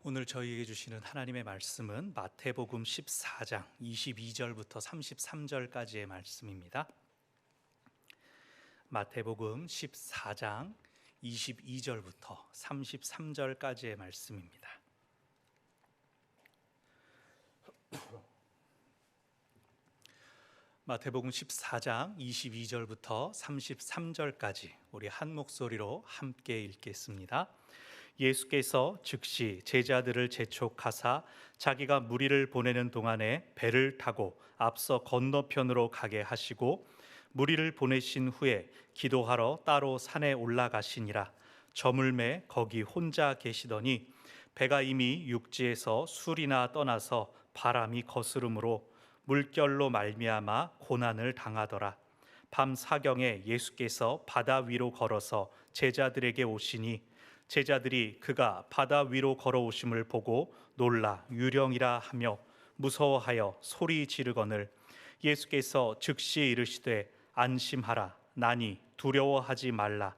오늘 저희에게 주시는 하나님의 말씀은 마태복음 14장 22절부터 33절까지의 말씀입니다. 마태복음 14장 22절부터 33절까지의 말씀입니다. 마태복음 14장 22절부터 33절까지 우리 한 목소리로 함께 읽겠습니다. 예수께서 즉시 제자들을 재촉하사 자기가 무리를 보내는 동안에 배를 타고 앞서 건너편으로 가게 하시고 무리를 보내신 후에 기도하러 따로 산에 올라가시니라. 저물매 거기 혼자 계시더니 배가 이미 육지에서 술이나 떠나서 바람이 거스름으로 물결로 말미암아 고난을 당하더라. 밤 사경에 예수께서 바다 위로 걸어서 제자들에게 오시니 제자들이 그가 바다 위로 걸어오심을 보고 놀라 유령이라 하며 무서워하여 소리 지르거늘 예수께서 즉시 이르시되 안심하라 나니 두려워하지 말라.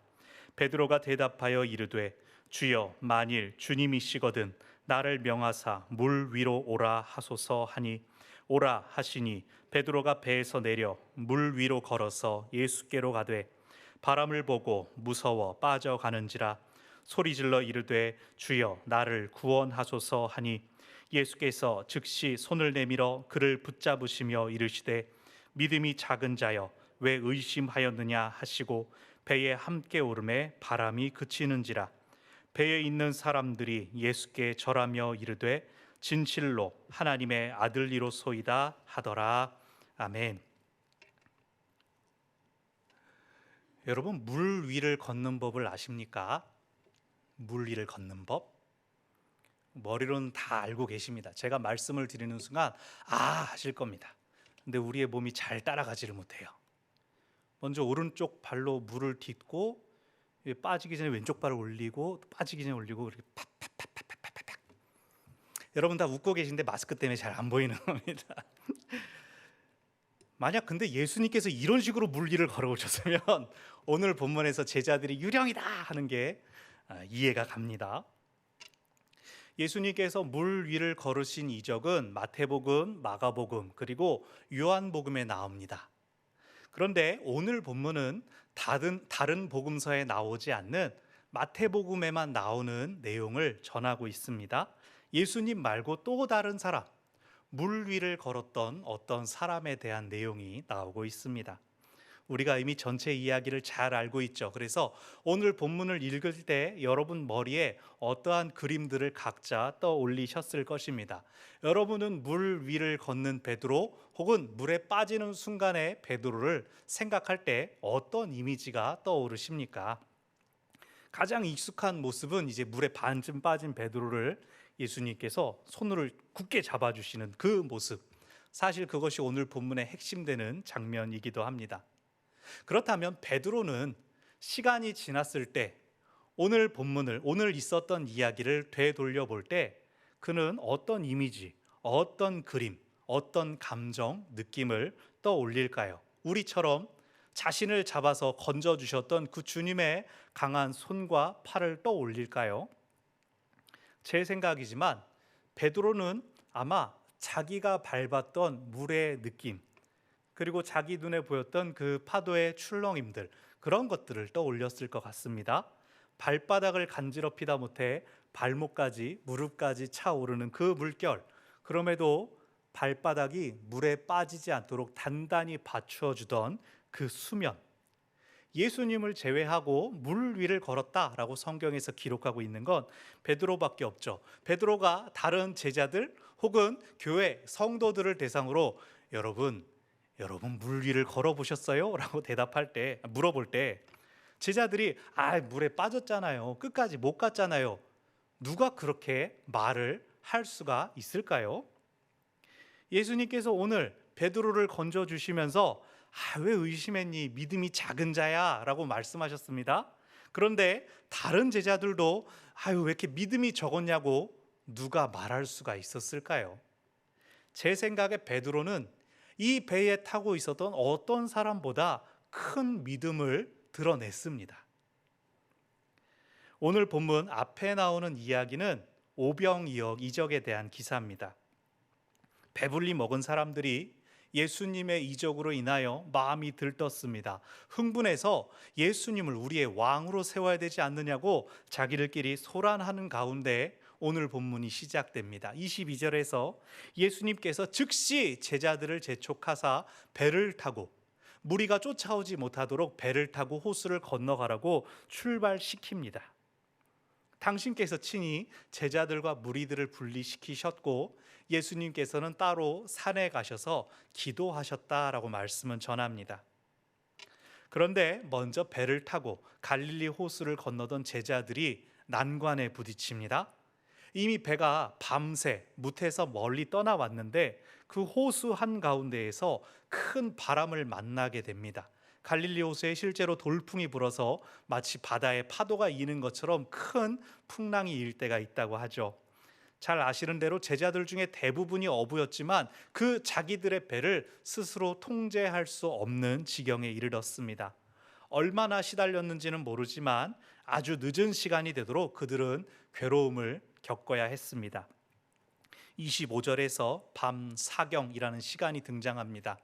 베드로가 대답하여 이르되 주여 만일 주님이시거든 나를 명하사 물 위로 오라 하소서 하니 오라 하시니 베드로가 배에서 내려 물 위로 걸어서 예수께로 가되 바람을 보고 무서워 빠져가는지라 소리질러 이르되 주여 나를 구원하소서 하니 예수께서 즉시 손을 내밀어 그를 붙잡으시며 이르시되 믿음이 작은 자여 왜 의심하였느냐 하시고 배에 함께 오르매 바람이 그치는지라. 배에 있는 사람들이 예수께 절하며 이르되 진실로 하나님의 아들이로소이다 하더라. 아멘. 여러분, 물 위를 걷는 법을 아십니까? 물 위를 걷는 법? 머리로는 다 알고 계십니다. 제가 말씀을 드리는 순간 하실 겁니다. 근데 우리의 몸이 잘 따라가지를 못해요. 먼저 오른쪽 발로 물을 딛고 빠지기 전에 왼쪽 발을 올리고 빠지기 전에 올리고 이렇게 팍팍팍팍팍팍. 여러분 다 웃고 계신데 마스크 때문에 잘 안 보이는 겁니다. 만약 근데 예수님께서 이런 식으로 물 위를 걸어오셨으면 오늘 본문에서 제자들이 유령이다 하는 게 이해가 갑니다. 예수님께서 물 위를 걸으신 이적은 마태복음, 마가복음, 그리고 요한복음에 나옵니다. 그런데 오늘 본문은 다른 복음서에 나오지 않는 마태복음에만 나오는 내용을 전하고 있습니다. 예수님 말고 또 다른 사람, 물 위를 걸었던 어떤 사람에 대한 내용이 나오고 있습니다. 우리가 이미 전체 이야기를 잘 알고 있죠. 그래서 오늘 본문을 읽을 때 여러분 머리에 어떠한 그림들을 각자 떠올리셨을 것입니다. 여러분은 물 위를 걷는 베드로 혹은 물에 빠지는 순간의 베드로를 생각할 때 어떤 이미지가 떠오르십니까? 가장 익숙한 모습은 이제 물에 반쯤 빠진 베드로를 예수님께서 손으로 굳게 잡아주시는 그 모습. 사실 그것이 오늘 본문의 핵심되는 장면이기도 합니다. 그렇다면 베드로는 시간이 지났을 때 오늘 본문을, 오늘 있었던 이야기를 되돌려 볼 때 그는 어떤 이미지, 어떤 그림, 어떤 감정, 느낌을 떠올릴까요? 우리처럼 자신을 잡아서 건져주셨던 그 주님의 강한 손과 팔을 떠올릴까요? 제 생각이지만 베드로는 아마 자기가 밟았던 물의 느낌, 그리고 자기 눈에 보였던 그 파도의 출렁임들, 그런 것들을 떠올렸을 것 같습니다. 발바닥을 간지럽히다 못해 발목까지, 무릎까지 차오르는 그 물결, 그럼에도 발바닥이 물에 빠지지 않도록 단단히 받쳐 주던 그 수면, 예수님을 제외하고 물 위를 걸었다라고 성경에서 기록하고 있는 건 베드로밖에 없죠. 베드로가 다른 제자들 혹은 교회 성도들을 대상으로 여러분 물 위를 걸어보셨어요? 라고 물어볼 때 제자들이 물에 빠졌잖아요. 끝까지 못 갔잖아요. 누가 그렇게 말을 할 수가 있을까요? 예수님께서 오늘 베드로를 건져주시면서 왜 의심했니? 믿음이 작은 자야 라고 말씀하셨습니다. 그런데 다른 제자들도 왜 이렇게 믿음이 적었냐고 누가 말할 수가 있었을까요? 제 생각에 베드로는 이 배에 타고 있었던 어떤 사람보다 큰 믿음을 드러냈습니다. 오늘 본문 앞에 나오는 이야기는 오병이어 이적에 대한 기사입니다. 배불리 먹은 사람들이 예수님의 이적으로 인하여 마음이 들떴습니다. 흥분해서 예수님을 우리의 왕으로 세워야 되지 않느냐고 자기들끼리 소란하는 가운데 오늘 본문이 시작됩니다. 22절에서 예수님께서 즉시 제자들을 재촉하사 배를 타고 무리가 쫓아오지 못하도록 배를 타고 호수를 건너가라고 출발시킵니다. 당신께서 친히 제자들과 무리들을 분리시키셨고 예수님께서는 따로 산에 가셔서 기도하셨다라고 말씀은 전합니다. 그런데 먼저 배를 타고 갈릴리 호수를 건너던 제자들이 난관에 부딪힙니다. 이미 배가 밤새 무태에서 멀리 떠나왔는데 그 호수 한가운데에서 큰 바람을 만나게 됩니다. 갈릴리 호수에 실제로 돌풍이 불어서 마치 바다에 파도가 이는 것처럼 큰 풍랑이 일 때가 있다고 하죠. 잘 아시는 대로 제자들 중에 대부분이 어부였지만 그 자기들의 배를 스스로 통제할 수 없는 지경에 이르렀습니다. 얼마나 시달렸는지는 모르지만 아주 늦은 시간이 되도록 그들은 괴로움을 겪어야 했습니다. 25절에서 밤 사경이라는 시간이 등장합니다.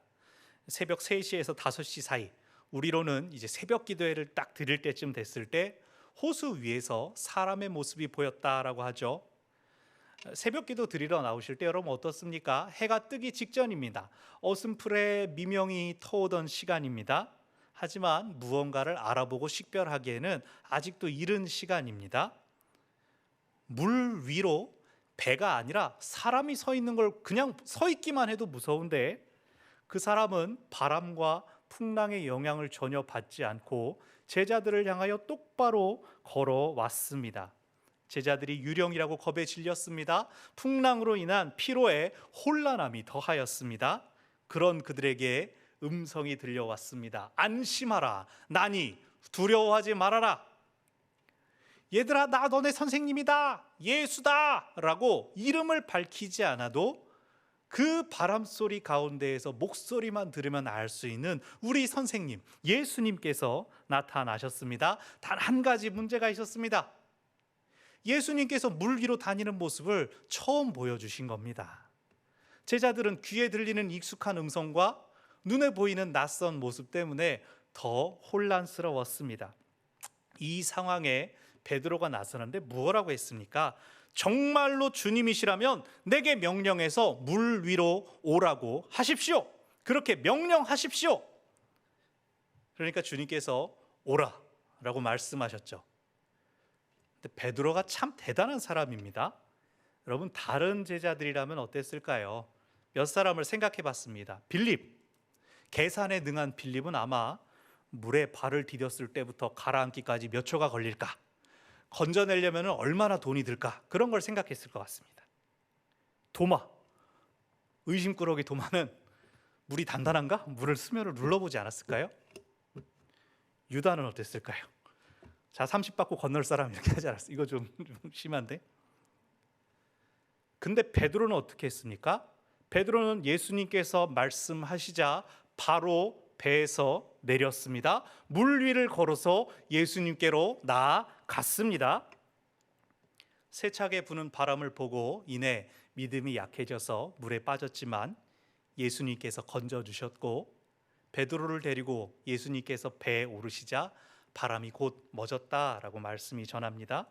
새벽 3시에서 5시 사이, 우리로는 이제 새벽 기도회를 딱 드릴 때쯤 됐을 때 호수 위에서 사람의 모습이 보였다라고 하죠. 새벽 기도 드리러 나오실 때 여러분 어떻습니까? 해가 뜨기 직전입니다. 어슴풀에 미명이 터오던 시간입니다. 하지만 무언가를 알아보고 식별하기에는 아직도 이른 시간입니다. 물 위로 배가 아니라 사람이 서 있는 걸 그냥 서 있기만 해도 무서운데 그 사람은 바람과 풍랑의 영향을 전혀 받지 않고 제자들을 향하여 똑바로 걸어왔습니다. 제자들이 유령이라고 겁에 질렸습니다. 풍랑으로 인한 피로에 혼란함이 더하였습니다. 그런 그들에게 음성이 들려왔습니다. 안심하라. 나니 두려워하지 말아라. 얘들아, 나 너네 선생님이다. 예수다. 라고 이름을 밝히지 않아도 그 바람소리 가운데에서 목소리만 들으면 알 수 있는 우리 선생님 예수님께서 나타나셨습니다. 단 한 가지 문제가 있었습니다. 예수님께서 물 위로 다니는 모습을 처음 보여주신 겁니다. 제자들은 귀에 들리는 익숙한 음성과 눈에 보이는 낯선 모습 때문에 더 혼란스러웠습니다. 이 상황에 베드로가 나서는데 뭐라고 했습니까? 정말로 주님이시라면 내게 명령해서 물 위로 오라고 하십시오. 그렇게 명령하십시오. 그러니까 주님께서 오라라고 말씀하셨죠. 근데 베드로가 참 대단한 사람입니다. 여러분 다른 제자들이라면 어땠을까요? 몇 사람을 생각해 봤습니다. 빌립, 계산에 능한 빌립은 아마 물에 발을 디뎠을 때부터 가라앉기까지 몇 초가 걸릴까? 건져내려면 얼마나 돈이 들까? 그런 걸 생각했을 것 같습니다. 도마, 의심꾸러기 도마는 물이 단단한가? 물을 수면을 눌러보지 않았을까요? 유다는 어땠을까요? 자, 30 받고 건널 사람 이렇게 하지 않았어요? 이거 좀 심한데? 근데 베드로는 어떻게 했습니까? 베드로는 예수님께서 말씀하시자 바로 배에서 내렸습니다. 물 위를 걸어서 예수님께로 나아갔습니다. 세차게 부는 바람을 보고 이내 믿음이 약해져서 물에 빠졌지만 예수님께서 건져주셨고 베드로를 데리고 예수님께서 배에 오르시자 바람이 곧 멎었다라고 말씀이 전합니다.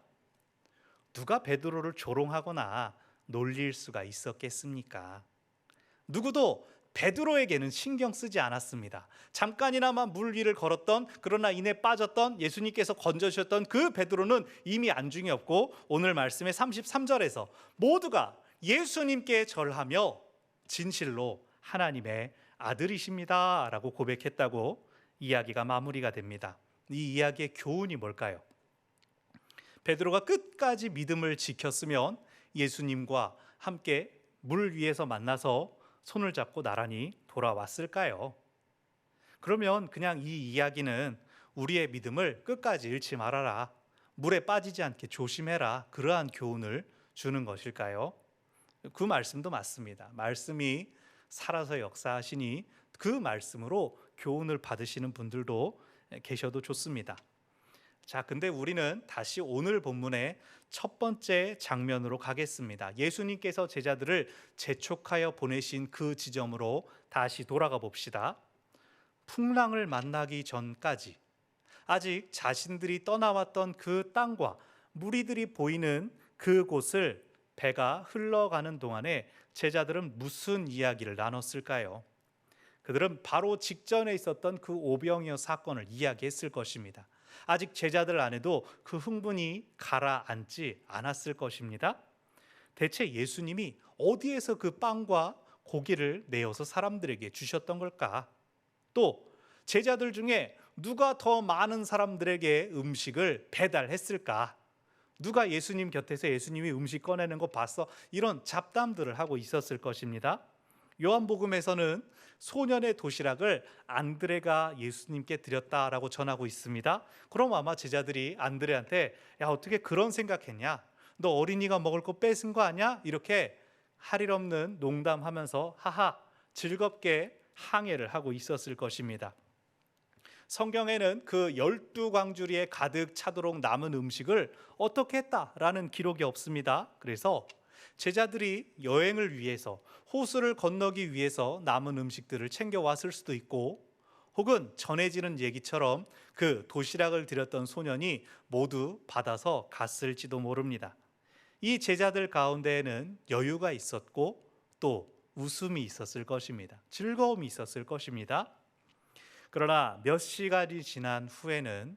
누가 베드로를 조롱하거나 놀릴 수가 있었겠습니까? 누구도 베드로에게는 신경 쓰지 않았습니다. 잠깐이나마 물 위를 걸었던, 그러나 이내 빠졌던, 예수님께서 건져주셨던 그 베드로는 이미 안중에 없고 오늘 말씀의 33절에서 모두가 예수님께 절하며 진실로 하나님의 아들이십니다 라고 고백했다고 이야기가 마무리가 됩니다. 이 이야기의 교훈이 뭘까요? 베드로가 끝까지 믿음을 지켰으면 예수님과 함께 물 위에서 만나서 손을 잡고 나란히 돌아왔을까요? 그러면 그냥 이 이야기는 우리의 믿음을 끝까지 잃지 말아라, 물에 빠지지 않게 조심해라, 그러한 교훈을 주는 것일까요? 그 말씀도 맞습니다. 말씀이 살아서 역사하시니 그 말씀으로 교훈을 받으시는 분들도 계셔도 좋습니다. 자, 근데 우리는 다시 오늘 본문의 첫 번째 장면으로 가겠습니다. 예수님께서 제자들을 재촉하여 보내신 그 지점으로 다시 돌아가 봅시다. 풍랑을 만나기 전까지 아직 자신들이 떠나왔던 그 땅과 무리들이 보이는 그곳을 배가 흘러가는 동안에 제자들은 무슨 이야기를 나눴을까요? 그들은 바로 직전에 있었던 그 오병이어 사건을 이야기했을 것입니다. 아직 제자들 안에도 그 흥분이 가라앉지 않았을 것입니다. 대체 예수님이 어디에서 그 빵과 고기를 내어서 사람들에게 주셨던 걸까? 또 제자들 중에 누가 더 많은 사람들에게 음식을 배달했을까? 누가 예수님 곁에서 예수님이 음식 꺼내는 거 봤어? 이런 잡담들을 하고 있었을 것입니다. 요한복음에서는 소년의 도시락을 안드레가 예수님께 드렸다라고 전하고 있습니다. 그럼 아마 제자들이 안드레한테 야, 어떻게 그런 생각했냐? 너 어린이가 먹을 거 뺏은 거 아니야? 이렇게 할일 없는 농담하면서 하하 즐겁게 항해를 하고 있었을 것입니다. 성경에는 그 12광주리에 가득 차도록 남은 음식을 어떻게 했다라는 기록이 없습니다. 그래서 제자들이 여행을 위해서 호수를 건너기 위해서 남은 음식들을 챙겨왔을 수도 있고, 혹은 전해지는 얘기처럼 그 도시락을 드렸던 소년이 모두 받아서 갔을지도 모릅니다. 이 제자들 가운데에는 여유가 있었고 또 웃음이 있었을 것입니다. 즐거움이 있었을 것입니다. 그러나 몇 시간이 지난 후에는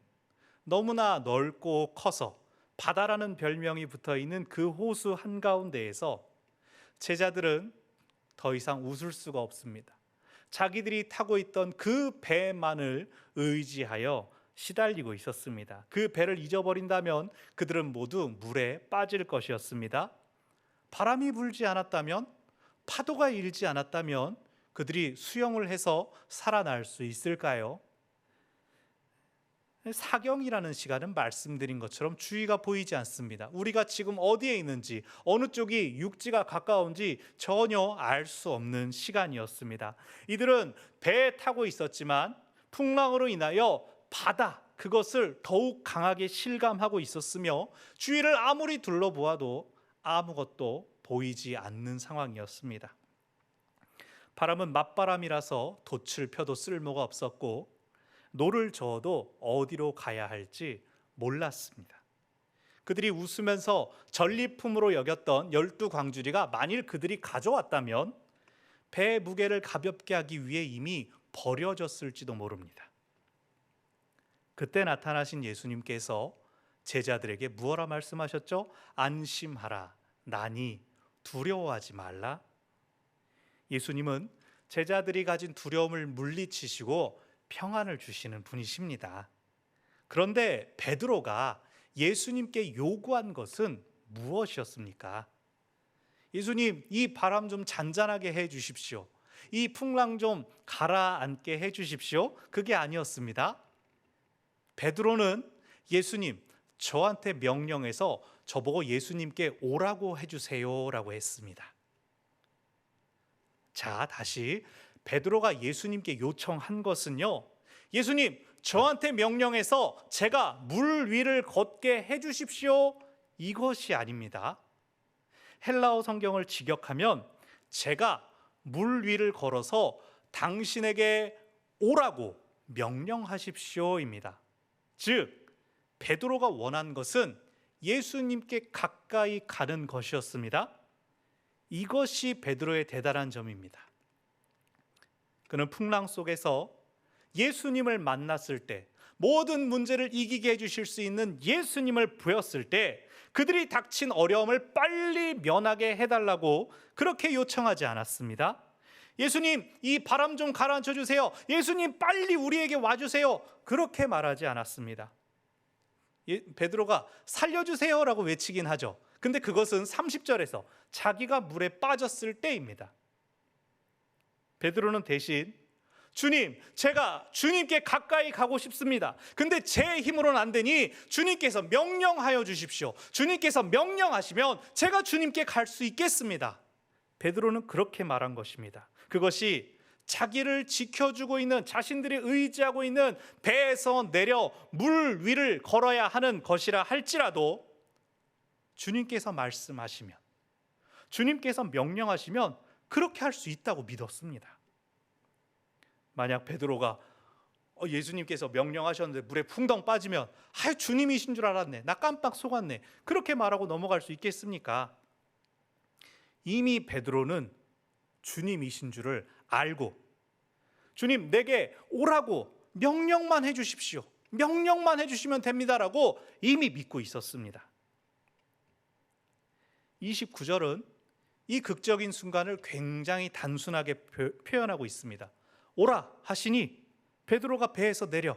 너무나 넓고 커서 바다라는 별명이 붙어 있는 그 호수 한가운데에서 제자들은 더 이상 웃을 수가 없습니다. 자기들이 타고 있던 그 배만을 의지하여 시달리고 있었습니다. 그 배를 잊어버린다면 그들은 모두 물에 빠질 것이었습니다. 바람이 불지 않았다면, 파도가 일지 않았다면 그들이 수영을 해서 살아날 수 있을까요? 사경이라는 시간은 말씀드린 것처럼 주의가 보이지 않습니다. 우리가 지금 어디에 있는지, 어느 쪽이 육지가 가까운지 전혀 알 수 없는 시간이었습니다. 이들은 배에 타고 있었지만 풍랑으로 인하여 바다, 그것을 더욱 강하게 실감하고 있었으며 주위를 아무리 둘러보아도 아무것도 보이지 않는 상황이었습니다. 바람은 맞바람이라서 돛을 펴도 쓸모가 없었고 노를 저어도 어디로 가야 할지 몰랐습니다. 그들이 웃으면서 전리품으로 여겼던 12광주리가 만일 그들이 가져왔다면 배의 무게를 가볍게 하기 위해 이미 버려졌을지도 모릅니다. 그때 나타나신 예수님께서 제자들에게 무엇라 말씀하셨죠? 안심하라, 나니 두려워하지 말라. 예수님은 제자들이 가진 두려움을 물리치시고 평안을 주시는 분이십니다. 그런데 베드로가 예수님께 요구한 것은 무엇이었습니까? 예수님, 이 바람 좀 잔잔하게 해 주십시오. 이 풍랑 좀 가라앉게 해 주십시오. 그게 아니었습니다. 베드로는 예수님, 저한테 명령해서 저보고 예수님께 오라고 해주세요라고 했습니다. 자, 다시 베드로가 예수님께 요청한 것은요, 예수님, 저한테 명령해서 제가 물 위를 걷게 해주십시오, 이것이 아닙니다. 헬라어 성경을 직역하면 제가 물 위를 걸어서 당신에게 오라고 명령하십시오입니다. 즉 베드로가 원한 것은 예수님께 가까이 가는 것이었습니다. 이것이 베드로의 대단한 점입니다. 그는 풍랑 속에서 예수님을 만났을 때, 모든 문제를 이기게 해주실 수 있는 예수님을 보였을 때 그들이 닥친 어려움을 빨리 면하게 해달라고 그렇게 요청하지 않았습니다. 예수님, 이 바람 좀 가라앉혀 주세요. 예수님, 빨리 우리에게 와주세요. 그렇게 말하지 않았습니다. 베드로가 살려주세요라고 외치긴 하죠. 근데 그것은 30절에서 자기가 물에 빠졌을 때입니다. 베드로는 대신 주님, 제가 주님께 가까이 가고 싶습니다. 근데 제 힘으로는 안 되니 주님께서 명령하여 주십시오. 주님께서 명령하시면 제가 주님께 갈 수 있겠습니다. 베드로는 그렇게 말한 것입니다. 그것이 자기를 지켜주고 있는, 자신들이 의지하고 있는 배에서 내려 물 위를 걸어야 하는 것이라 할지라도 주님께서 말씀하시면, 주님께서 명령하시면 그렇게 할 수 있다고 믿었습니다. 만약 베드로가 예수님께서 명령하셨는데 물에 풍덩 빠지면 주님이신 줄 알았네, 나 깜빡 속았네, 그렇게 말하고 넘어갈 수 있겠습니까? 이미 베드로는 주님이신 줄을 알고, 주님 내게 오라고 명령만 해주십시오, 명령만 해주시면 됩니다라고 이미 믿고 있었습니다. 29절은 이 극적인 순간을 굉장히 단순하게 표현하고 있습니다. 오라 하시니 베드로가 배에서 내려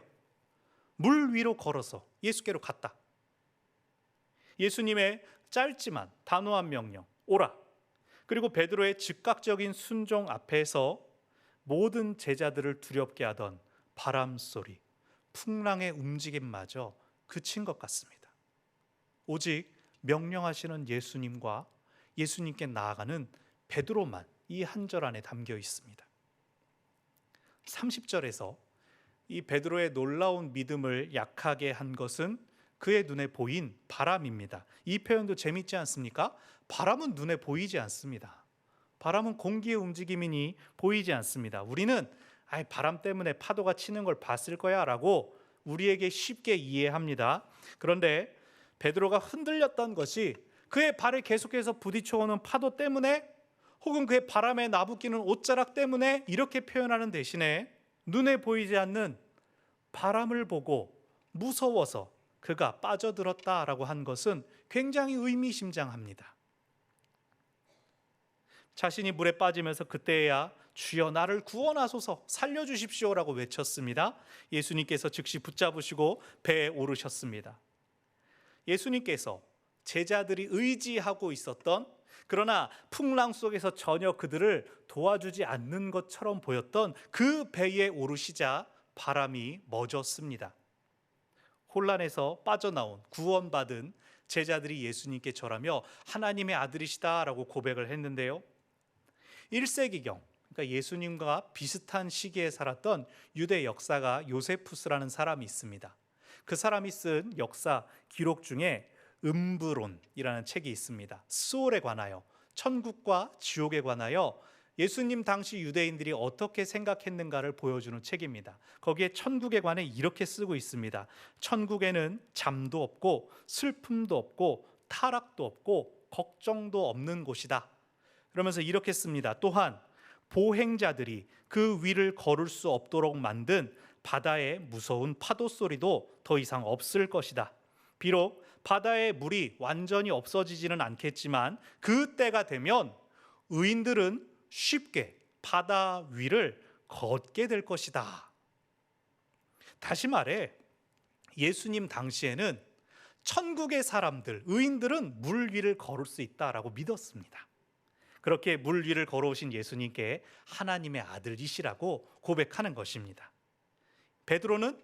물 위로 걸어서 예수께로 갔다. 예수님의 짧지만 단호한 명령, 오라, 그리고 베드로의 즉각적인 순종 앞에서 모든 제자들을 두렵게 하던 바람 소리, 풍랑의 움직임마저 그친 것 같습니다. 오직 명령하시는 예수님과 예수님께 나아가는 베드로만 이 한 절 안에 담겨 있습니다. 30절에서 이 베드로의 놀라운 믿음을 약하게 한 것은 그의 눈에 보인 바람입니다. 이 표현도 재밌지 않습니까? 바람은 눈에 보이지 않습니다. 바람은 공기의 움직임이니 보이지 않습니다. 우리는 바람 때문에 파도가 치는 걸 봤을 거야 라고 우리에게 쉽게 이해합니다. 그런데 베드로가 흔들렸던 것이 그의 발에 계속해서 부딪혀오는 파도 때문에, 혹은 그의 바람에 나부끼는 옷자락 때문에 이렇게 표현하는 대신에 눈에 보이지 않는 바람을 보고 무서워서 그가 빠져들었다라고 한 것은 굉장히 의미심장합니다. 자신이 물에 빠지면서 그때야 주여 나를 구원하소서, 살려주십시오라고 외쳤습니다. 예수님께서 즉시 붙잡으시고 배에 오르셨습니다. 예수님께서 제자들이 의지하고 있었던, 그러나 풍랑 속에서 전혀 그들을 도와주지 않는 것처럼 보였던 그 배에 오르시자 바람이 멎었습니다. 혼란에서 빠져나온, 구원받은 제자들이 예수님께 절하며 하나님의 아들이시다라고 고백을 했는데요. 1세기경, 그러니까 예수님과 비슷한 시기에 살았던 유대 역사가 요세푸스라는 사람이 있습니다. 그 사람이 쓴 역사 기록 중에 음브론이라는 책이 있습니다. 수월에 관하여, 천국과 지옥에 관하여 예수님 당시 유대인들이 어떻게 생각했는가를 보여주는 책입니다. 거기에 천국에 관해 이렇게 쓰고 있습니다. 천국에는 잠도 없고 슬픔도 없고 타락도 없고 걱정도 없는 곳이다. 그러면서 이렇게 씁니다. 또한 보행자들이 그 위를 걸을 수 없도록 만든 바다의 무서운 파도 소리도 더 이상 없을 것이다. 비록 바다의 물이 완전히 없어지지는 않겠지만 그 때가 되면 의인들은 쉽게 바다 위를 걷게 될 것이다. 다시 말해 예수님 당시에는 천국의 사람들, 의인들은 물 위를 걸을 수 있다라고 믿었습니다. 그렇게 물 위를 걸어오신 예수님께 하나님의 아들이시라고 고백하는 것입니다. 베드로는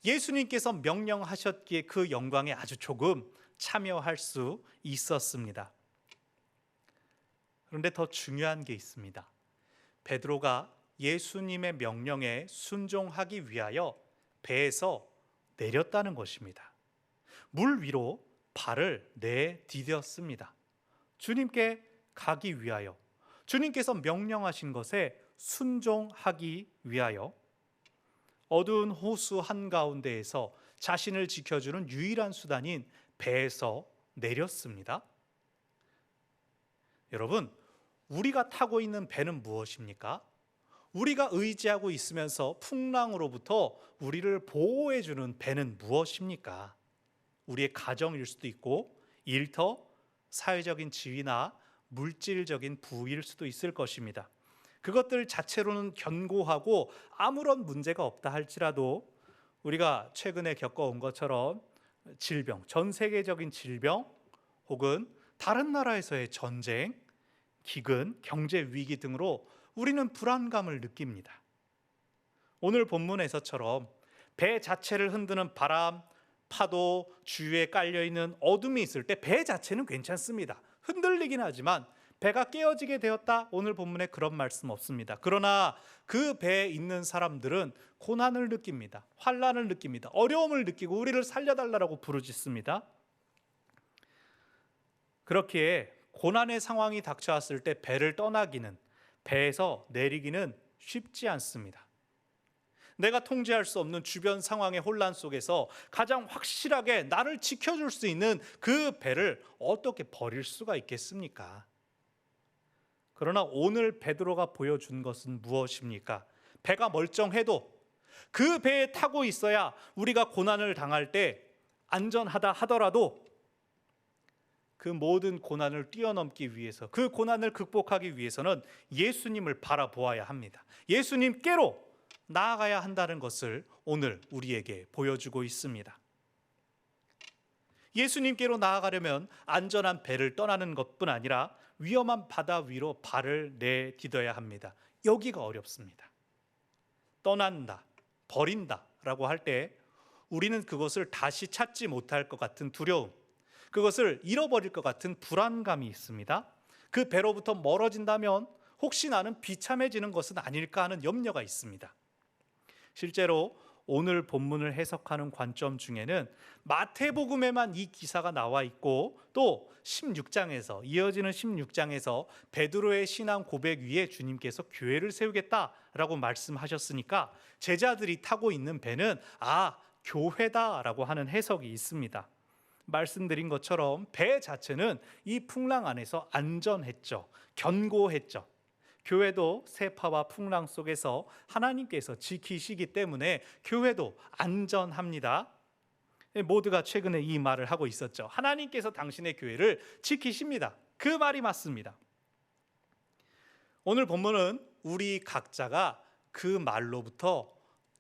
예수님께서 명령하셨기에 그 영광에 아주 조금 참여할 수 있었습니다. 그런데 더 중요한 게 있습니다. 베드로가 예수님의 명령에 순종하기 위하여 배에서 내렸다는 것입니다. 물 위로 발을 내디뎠습니다. 주님께 가기 위하여, 주님께서 명령하신 것에 순종하기 위하여 어두운 호수 한가운데에서 자신을 지켜주는 유일한 수단인 배에서 내렸습니다. 여러분, 우리가 타고 있는 배는 무엇입니까? 우리가 의지하고 있으면서 풍랑으로부터 우리를 보호해주는 배는 무엇입니까? 우리의 가정일 수도 있고 일터, 사회적인 지위나 물질적인 부일 수도 있을 것입니다. 그것들 자체로는 견고하고 아무런 문제가 없다 할지라도 우리가 최근에 겪어온 것처럼 질병, 전 세계적인 질병 혹은 다른 나라에서의 전쟁, 기근, 경제 위기 등으로 우리는 불안감을 느낍니다. 오늘 본문에서처럼 배 자체를 흔드는 바람, 파도, 주위에 깔려있는 어둠이 있을 때 배 자체는 괜찮습니다. 흔들리긴 하지만 배가 깨어지게 되었다. 오늘 본문에 그런 말씀 없습니다. 그러나 그 배에 있는 사람들은 고난을 느낍니다. 환난을 느낍니다. 어려움을 느끼고 우리를 살려달라고 부르짖습니다. 그렇기에 고난의 상황이 닥쳐왔을 때 배를 떠나기는, 배에서 내리기는 쉽지 않습니다. 내가 통제할 수 없는 주변 상황의 혼란 속에서 가장 확실하게 나를 지켜줄 수 있는 그 배를 어떻게 버릴 수가 있겠습니까? 그러나 오늘 베드로가 보여준 것은 무엇입니까? 배가 멀쩡해도 그 배에 타고 있어야 우리가 고난을 당할 때 안전하다 하더라도 그 모든 고난을 뛰어넘기 위해서, 그 고난을 극복하기 위해서는 예수님을 바라보아야 합니다. 예수님께로 나아가야 한다는 것을 오늘 우리에게 보여주고 있습니다. 예수님께로 나아가려면 안전한 배를 떠나는 것뿐 아니라 위험한 바다 위로 발을 내디뎌야 합니다. 여기가 어렵습니다. 떠난다, 버린다 라고 할 때 우리는 그것을 다시 찾지 못할 것 같은 두려움, 그것을 잃어버릴 것 같은 불안감이 있습니다. 그 배로부터 멀어진다면 혹시 나는 비참해지는 것은 아닐까 하는 염려가 있습니다. 실제로 오늘 본문을 해석하는 관점 중에는 마태복음에만 이 기사가 나와 있고, 또 16장에서 이어지는 16장에서 베드로의 신앙 고백 위에 주님께서 교회를 세우겠다라고 말씀하셨으니까 제자들이 타고 있는 배는 교회다라고 하는 해석이 있습니다. 말씀드린 것처럼 배 자체는 이 풍랑 안에서 안전했죠. 견고했죠. 교회도 세파와 풍랑 속에서 하나님께서 지키시기 때문에 교회도 안전합니다. 모두가 최근에 이 말을 하고 있었죠. 하나님께서 당신의 교회를 지키십니다. 그 말이 맞습니다. 오늘 본문은 우리 각자가 그 말로부터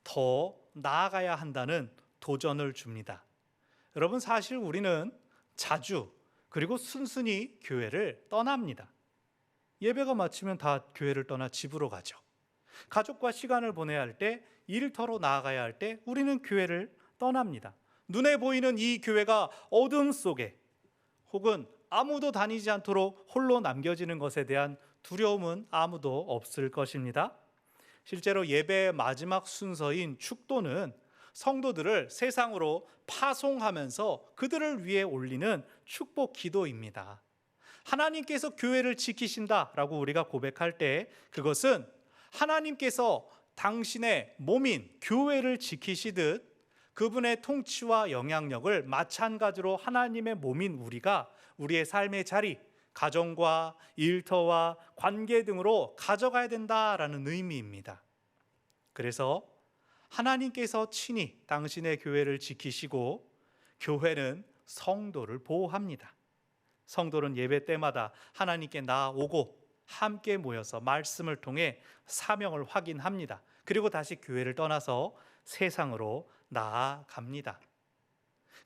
더 나아가야 한다는 도전을 줍니다. 여러분, 사실 우리는 자주 그리고 순순히 교회를 떠납니다. 예배가 마치면 다 교회를 떠나 집으로 가죠. 가족과 시간을 보내야 할 때, 일터로 나아가야 할 때 우리는 교회를 떠납니다. 눈에 보이는 이 교회가 어둠 속에 혹은 아무도 다니지 않도록 홀로 남겨지는 것에 대한 두려움은 아무도 없을 것입니다. 실제로 예배의 마지막 순서인 축도는 성도들을 세상으로 파송하면서 그들을 위해 올리는 축복 기도입니다. 하나님께서 교회를 지키신다라고 우리가 고백할 때 그것은 하나님께서 당신의 몸인 교회를 지키시듯 그분의 통치와 영향력을 마찬가지로 하나님의 몸인 우리가 우리의 삶의 자리, 가정과 일터와 관계 등으로 가져가야 된다라는 의미입니다. 그래서 하나님께서 친히 당신의 교회를 지키시고 교회는 성도를 보호합니다. 성도는 예배 때마다 하나님께 나아오고 함께 모여서 말씀을 통해 사명을 확인합니다. 그리고 다시 교회를 떠나서 세상으로 나아갑니다.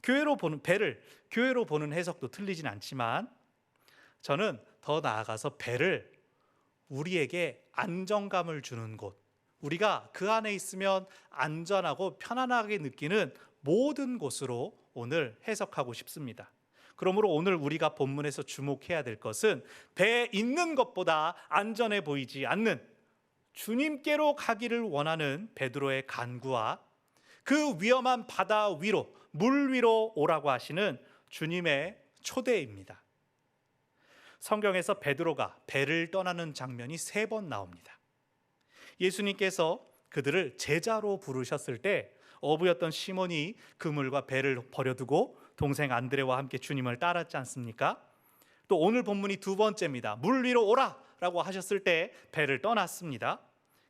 교회로 보는 배를 교회로 보는 해석도 틀리진 않지만 저는 더 나아가서 배를 우리에게 안정감을 주는 곳, 우리가 그 안에 있으면 안전하고 편안하게 느끼는 모든 곳으로 오늘 해석하고 싶습니다. 그러므로 오늘 우리가 본문에서 주목해야 될 것은 배에 있는 것보다 안전해 보이지 않는 주님께로 가기를 원하는 베드로의 간구와 그 위험한 바다 위로, 물 위로 오라고 하시는 주님의 초대입니다. 성경에서 베드로가 배를 떠나는 장면이 3번 나옵니다. 예수님께서 그들을 제자로 부르셨을 때 어부였던 시몬이 그물과 배를 버려두고 동생 안드레와 함께 주님을 따랐지 않습니까? 또 오늘 본문이 2번째입니다. 물 위로 오라 라고 하셨을 때 배를 떠났습니다.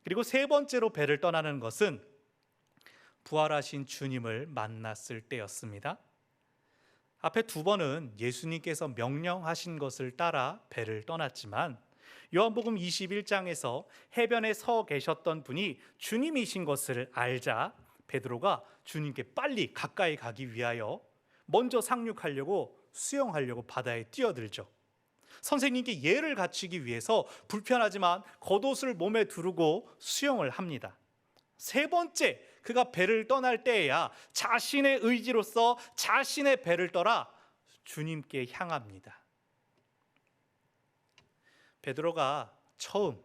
그리고 3번째로 배를 떠나는 것은 부활하신 주님을 만났을 때였습니다. 앞에 2번은 예수님께서 명령하신 것을 따라 배를 떠났지만 요한복음 21장에서 해변에 서 계셨던 분이 주님이신 것을 알자 베드로가 주님께 빨리 가까이 가기 위하여 먼저 상륙하려고 수영하려고 바다에 뛰어들죠. 선생님께 예를 갖추기 위해서 불편하지만 겉옷을 몸에 두르고 수영을 합니다. 3번째 그가 배를 떠날 때에야 자신의 의지로서 자신의 배를 떠나 주님께 향합니다. 베드로가 처음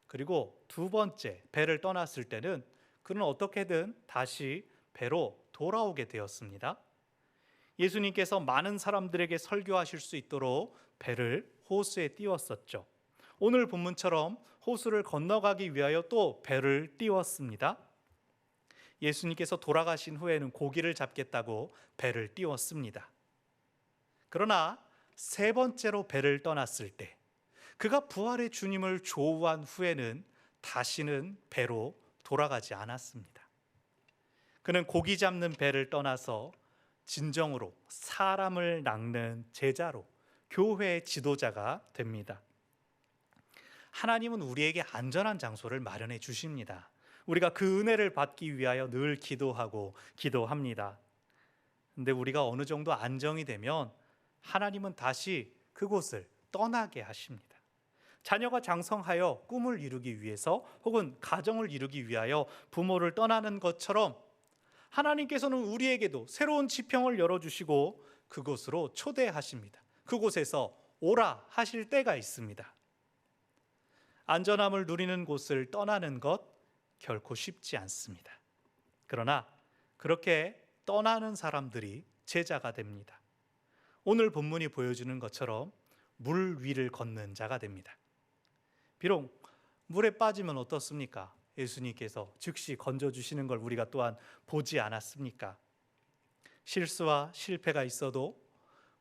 그리고 두 번째 배를 떠났을 때는 그는 어떻게든 다시 배로 돌아오게 되었습니다. 예수님께서 많은 사람들에게 설교하실 수 있도록 배를 호수에 띄웠었죠. 오늘 본문처럼 호수를 건너가기 위하여 또 배를 띄웠습니다. 예수님께서 돌아가신 후에는 고기를 잡겠다고 배를 띄웠습니다. 그러나 세 번째로 배를 떠났을 때 그가 부활의 주님을 조우한 후에는 다시는 배로 돌아가지 않았습니다. 그는 고기 잡는 배를 떠나서 진정으로 사람을 낚는 제자로 교회의 지도자가 됩니다. 하나님은 우리에게 안전한 장소를 마련해 주십니다. 우리가 그 은혜를 받기 위하여 늘 기도합니다. 근데 우리가 어느 정도 안정이 되면 하나님은 다시 그곳을 떠나게 하십니다. 자녀가 장성하여 꿈을 이루기 위해서 혹은 가정을 이루기 위하여 부모를 떠나는 것처럼 하나님께서는 우리에게도 새로운 지평을 열어주시고 그곳으로 초대하십니다. 그곳에서 오라 하실 때가 있습니다. 안전함을 누리는 곳을 떠나는 것 결코 쉽지 않습니다. 그러나 그렇게 떠나는 사람들이 제자가 됩니다. 오늘 본문이 보여주는 것처럼 물 위를 걷는 자가 됩니다. 비록 물에 빠지면 어떻습니까? 예수님께서 즉시 건져주시는 걸 우리가 또한 보지 않았습니까? 실수와 실패가 있어도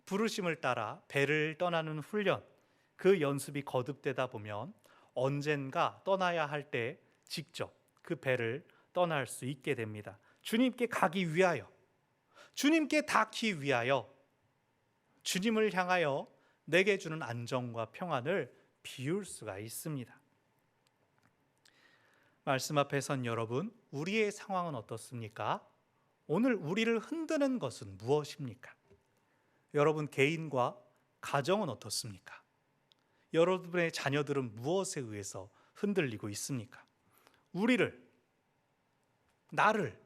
부르심을 따라 배를 떠나는 훈련, 그 연습이 거듭되다 보면 언젠가 떠나야 할 때 직접 그 배를 떠날 수 있게 됩니다. 주님께 가기 위하여, 주님께 닿기 위하여, 주님을 향하여 내게 주는 안정과 평안을 비울 수가 있습니다. 말씀 앞에 선 여러분, 우리의 상황은 어떻습니까? 오늘 우리를 흔드는 것은 무엇입니까? 여러분 개인과 가정은 어떻습니까? 여러분의 자녀들은 무엇에 의해서 흔들리고 있습니까? 나를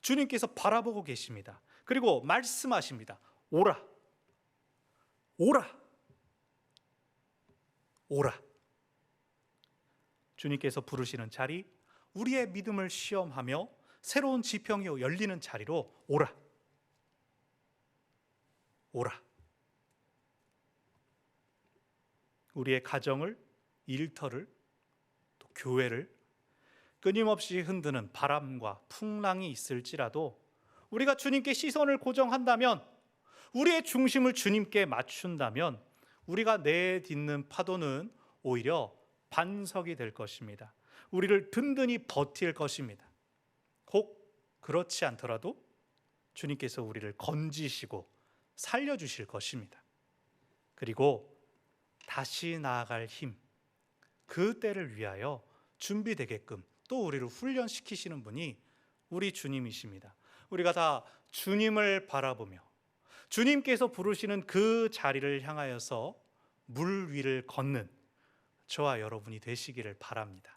주님께서 바라보고 계십니다. 그리고 말씀하십니다. 오라, 오라, 오라. 주님께서 부르시는 자리, 우리의 믿음을 시험하며 새로운 지평이 열리는 자리로 오라, 오라. 우리의 가정을, 일터를, 또 교회를 끊임없이 흔드는 바람과 풍랑이 있을지라도 우리가 주님께 시선을 고정한다면, 우리의 중심을 주님께 맞춘다면 우리가 내딛는 파도는 오히려 반석이 될 것입니다. 우리를 든든히 버틸 것입니다. 혹 그렇지 않더라도 주님께서 우리를 건지시고 살려주실 것입니다. 그리고 다시 나아갈 힘, 그 때를 위하여 준비되게끔 또 우리를 훈련시키시는 분이 우리 주님이십니다. 우리가 다 주님을 바라보며 주님께서 부르시는 그 자리를 향하여서 물 위를 걷는 저와 여러분이 되시기를 바랍니다.